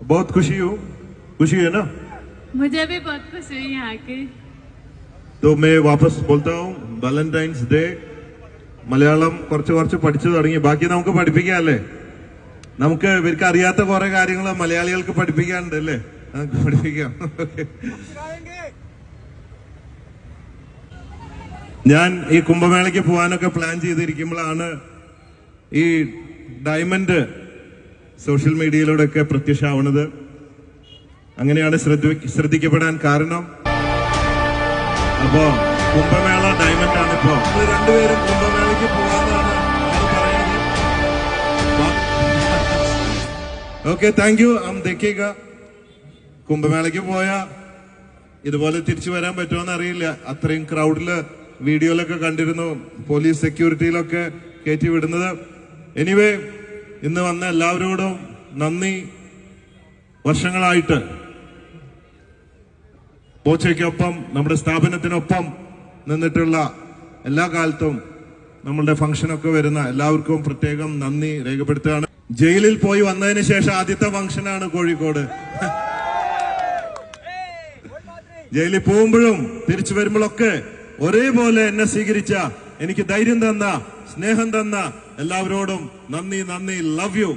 बहुत खुशी है ना? मुझे भी बहुत खुशी हुई यहाँ की। तो मैं वापस बोलता हूँ വാലന്റൈൻസ് ഡേ മലയാളം കുറച്ച് പഠിച്ചു തുടങ്ങി. ബാക്കി നമുക്ക് പഠിപ്പിക്കാല്ലേ? നമുക്ക് ഇവർക്ക് അറിയാത്ത കുറെ കാര്യങ്ങൾ മലയാളികൾക്ക് പഠിപ്പിക്കാനുണ്ട് അല്ലേ? നമുക്ക് പഠിപ്പിക്കാം. ഞാൻ ഈ കുംഭമേളയ്ക്ക് പോകാനൊക്കെ പ്ലാൻ ചെയ്തിരിക്കുമ്പോഴാണ് ഈ ഡയമണ്ട് സോഷ്യൽ മീഡിയയിലൂടെയൊക്കെ പ്രത്യക്ഷമാവുന്നത്. അങ്ങനെയാണ് ശ്രദ്ധിക്കപ്പെടാൻ കാരണം. അപ്പോ കുംഭമേള ഡയമണ്ട് ആണ്. ഇപ്പോ രണ്ടുപേരും കുംഭമേളയ്ക്ക് പോകാനാണ് പറയുന്നത്. Okay, thank you. ദേഖേഗ കുംഭമേളയ്ക്ക് പോയാ ഇതുപോലെ തിരിച്ചു വരാൻ പറ്റുമെന്ന് അറിയില്ല. അത്രയും ക്രൗഡില് വീഡിയോയിലൊക്കെ കണ്ടിരുന്നു, പോലീസ് സെക്യൂരിറ്റിയിലൊക്കെ കയറ്റി വിടുന്നത്. എനിവേ, ഇന്ന് വന്ന എല്ലാവരോടും നന്ദി. വർഷങ്ങളായിട്ട് പോച്ചയ്ക്കൊപ്പം നമ്മുടെ സ്ഥാപനത്തിനൊപ്പം നിന്നിട്ടുള്ള എല്ലാ കാലത്തും നമ്മളുടെ ഫംഗ്ഷനൊക്കെ വരുന്ന എല്ലാവർക്കും പ്രത്യേകം നന്ദി രേഖപ്പെടുത്തുകയാണ്. ജയിലിൽ പോയി വന്നതിന് ശേഷം ആദ്യത്തെ ഫംഗ്ഷനാണ് കോഴിക്കോട്. ജയിലിൽ പോകുമ്പോഴും തിരിച്ചു വരുമ്പോഴൊക്കെ ഒരേപോലെ എന്നെ സ്വീകരിച്ച, എനിക്ക് ധൈര്യം തന്ന, സ്നേഹം തന്ന എല്ലാവരോടും നന്ദി. Love you.